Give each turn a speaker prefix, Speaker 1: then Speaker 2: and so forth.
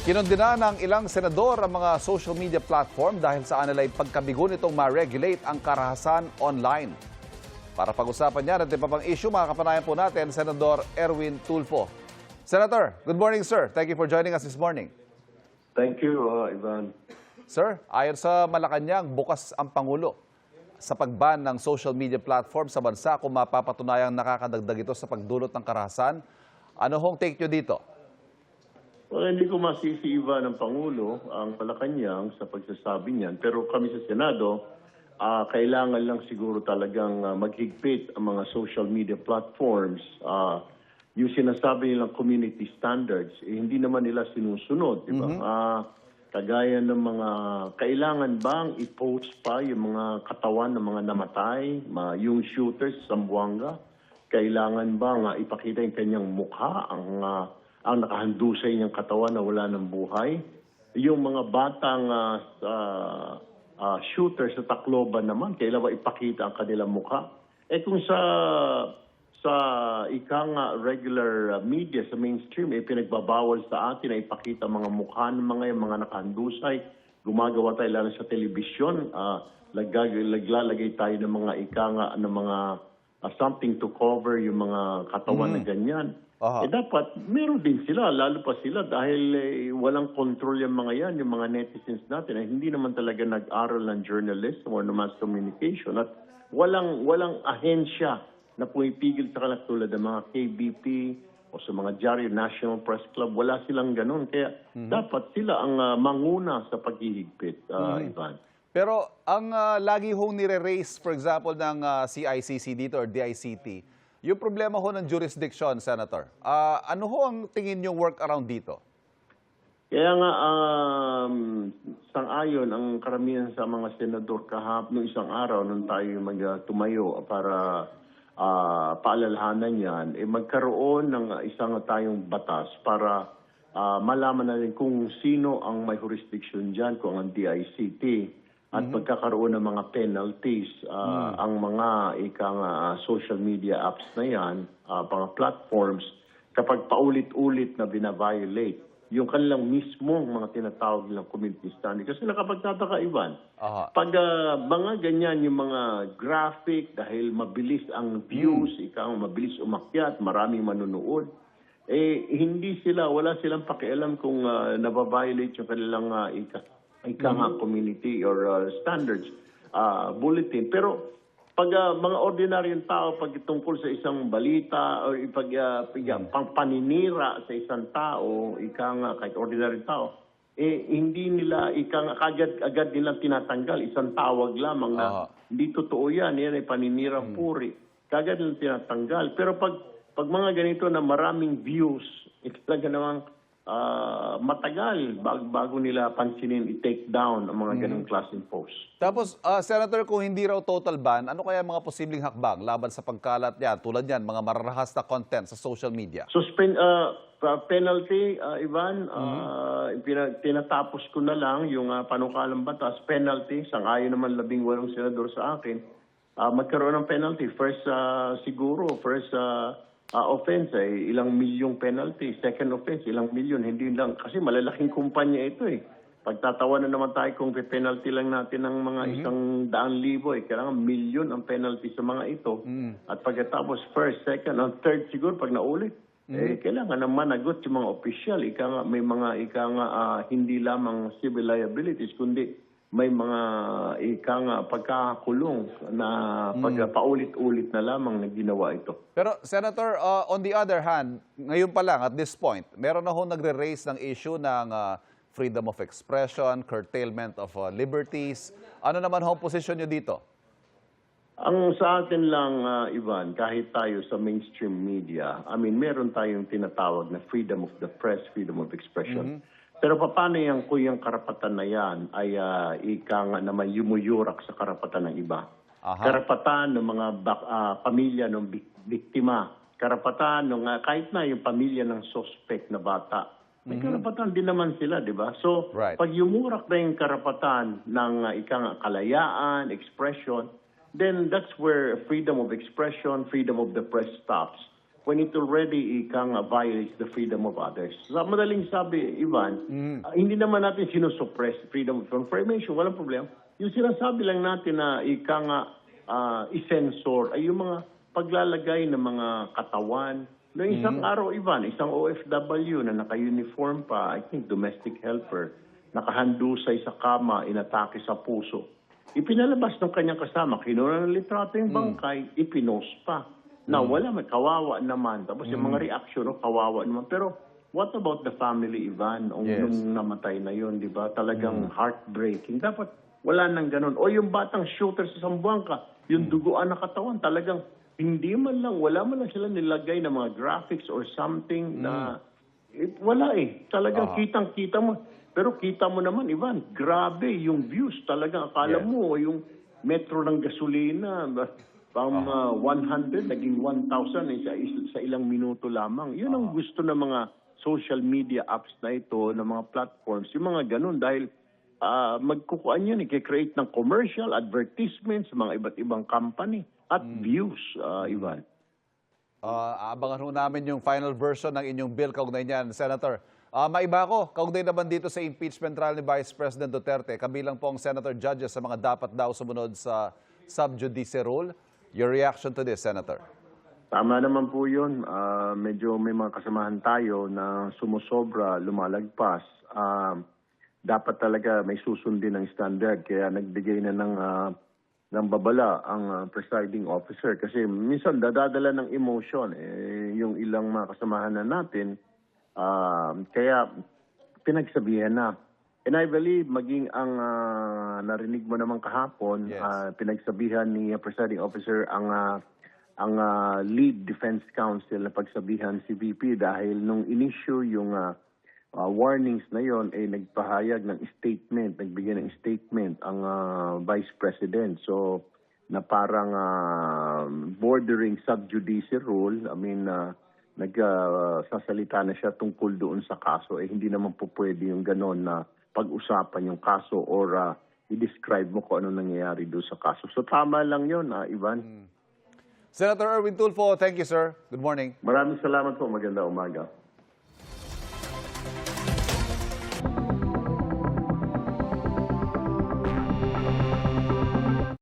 Speaker 1: Kinondena ng ilang senador ang mga social media platform dahil sa kanila'y pagkabigo nitong ma-regulate ang karahasan online. Para pag-usapan niya at iba pang issue, makakapanayan po natin Senador Erwin Tulfo. Senator, good morning sir. Thank you for joining us this morning.
Speaker 2: Thank you, Ivan.
Speaker 1: Sir, ayon sa Malacanang, bukas ang Pangulo sa pagban ng social media platform sa bansa kung mapapatunayang nakakadagdag ito sa pagdulot ng karahasan. Ano hong take nyo dito?
Speaker 2: Well, hindi ko masisiiba ng Pangulo ang Malacanang sa pagsasabi niyan. Pero kami sa Senado, kailangan lang siguro talagang maghigpit ang mga social media platforms. Yung sinasabi nilang community standards, hindi naman nila sinusunod, di ba? Kagaya ng mga, kailangan bang i-post pa yung mga katawan ng mga namatay, yung shooters sa Zamboanga? Kailangan bang ipakita yung kanyang mukha, ang nakahandusay niyang katawan na wala ng buhay? Yung mga batang shooters sa Tacloban naman, kailangan ba ipakita ang kanilang mukha? Kung sa regular media, sa mainstream, pinagbabawal sa atin na ipakita mga mukha ng mga nakahandusay. Gumagawa tayo lalo sa telebisyon, naglalagay tayo ng mga ng mga something to cover yung mga katawan na ganyan. Dapat meron din sila, lalo pa sila dahil walang control yung mga yan, yung mga netizens natin ay hindi naman talaga nag-aral ng journalism or ng mass communication at walang ahensya na pumipigil sa kanila tulad ng mga KBP o sa mga dyaryo, National Press Club, wala silang ganun. Kaya dapat sila ang manguna sa paghihigpit, Ivan.
Speaker 1: Pero ang lagi hong nire-raise, for example, ng CICC dito or DICT, yung problema ho ng jurisdiction, Senator, ano ho ang tingin yung workaround dito?
Speaker 2: Kaya nga, sang-ayon ang karamihan sa mga senador noong isang araw nung tayo tumayo para paalalahanan yan, magkaroon ng isang tayong batas para malaman natin kung sino ang may jurisdiction dyan, kung ang DICT. At magkakaroon ng mga penalties, ang mga social media apps na yan, mga platforms, kapag paulit-ulit na binaviolate yung kanilang mismong mga tinatawag nilang community standard. Kasi nakapagtataka, Ivan, pag mga ganyan yung mga graphic, dahil mabilis ang views, mabilis umakyat, maraming manunood, hindi sila, wala silang pakialam kung nababiolate yung kanilang community or standards bulletin. Pero pag mga ordinaryong tao, pag tungkol sa isang balita o paninira sa isang tao, kahit ordinaryong tao, hindi nila, agad nilang tinatanggal. Isang tawag lamang na hindi totoo yan ay paninirang puri. Kagad nilang tinatanggal. Pero pag mga ganito na maraming views, talaga namang matagal bago nila pansinin i-take down ang mga ganong klaseng posts.
Speaker 1: Tapos, Senator, kung hindi raw total ban, ano kaya mga posibleng hakbang laban sa pagkalat yan, tulad yan, mga mararahas na content sa social media?
Speaker 2: Penalty, Ivan, tinatapos ko na lang yung panukalang batas, penalty, sang-ayon naman 18 senador sa akin, magkaroon ng penalty. First offense ay ilang milyong penalty. Second offense, ilang milyon. Hindi lang, kasi malalaking kumpanya ito Pagtatawanan naman tayo kung penalty lang natin ng mga 100,000, kailangan milyon ang penalty sa mga ito. At pagkatapos first, second, and third siguro pag naulit, kailangan na managot yung mga opisyal. May mga hindi lamang civil liabilities, kundi may mga pagkakakulong na paulit-ulit na lamang na ginawa ito.
Speaker 1: Pero Senator, on the other hand, ngayon pa lang at this point, meron na ho nagre-raise ng issue ng freedom of expression, curtailment of liberties. Ano naman ho ang posisyon nyo dito?
Speaker 2: Ang sa atin lang, Ivan, kahit tayo sa mainstream media, meron tayong tinatawag na freedom of the press, freedom of expression. Pero paano kung yung karapatan na yan ay na may yumuyurak sa karapatan ng iba? Karapatan ng mga pamilya ng biktima, karapatan ng kahit na yung pamilya ng suspect na bata. May karapatan din naman sila, di ba? So, pag yumurak na yung karapatan ng kalayaan, expression, then that's where freedom of expression, freedom of the press stops. when it already violates the freedom of others. Sa madaling sabi, Ivan, hindi naman natin sinusuppress freedom of information, walang problema. Yung sinasabi lang natin na i-censor ay yung mga paglalagay ng mga katawan. No, isang araw, Ivan, isang OFW na naka-uniform pa, I think domestic helper, nakahandusay sa kama, inatake sa puso. Ipinalabas ng kanyang kasama, kinuha ng litrato yung bangkay, ipinost pa. Na wala, may kawawa naman. Tapos yung mga reaction, kawawa naman. Pero what about the family, Ivan? Nung namatay na yun, di ba? Talagang heartbreaking. Dapat wala nang ganun. O yung batang shooter sa Zamboanga, yung duguan na katawan, talagang wala man lang sila nilagay na mga graphics or something na wala eh. Talagang kitang-kita mo. Pero kita mo naman, Ivan, grabe yung views. Talagang akala mo yung metro ng gasolina, pang 100, naging 1,000 sa ilang minuto lamang. Yun ang gusto ng mga social media apps na ito, ng mga platforms, yung mga ganun. Dahil magkukuan yun, i-create ng commercial, advertisements, mga iba't ibang company, at views, Ivan.
Speaker 1: Abangan ho namin yung final version ng inyong bill kaugnay niyan, Senator. Maiba ko, kaugnay naman dito sa impeachment trial ni Vice President Duterte, kabilang po ang Senator Judges sa mga dapat daw sumunod sa sub judice rule. Your reaction to this, Senator?
Speaker 2: Tama naman po yun. Medyo may mga kasamahan tayo na sumusobra, lumalagpas. Dapat talaga may susundin ng standard. Kaya nagbigay na ng babala ang presiding officer. Kasi minsan dadadala ng emotion yung ilang mga kasamahan na natin. Kaya pinagsabihan na. And I believe maging ang narinig mo naman kahapon, pinagsabihan ni presiding officer ang lead defense counsel na pagsabihan si VP dahil nung in-issue yung warnings na yon ay nagpahayag ng statement, nagbigay ng statement ang vice president. So na parang bordering sub-judice rule, I mean nagsasalita na siya tungkol doon sa kaso, hindi naman po pwede yung ganon na pag-usapan yung kaso or i-describe mo kung ano nangyayari doon sa kaso. So tama lang yun, Ivan.
Speaker 1: Senator Erwin Tulfo, thank you, sir. Good morning.
Speaker 2: Maraming salamat po. Magandang umaga.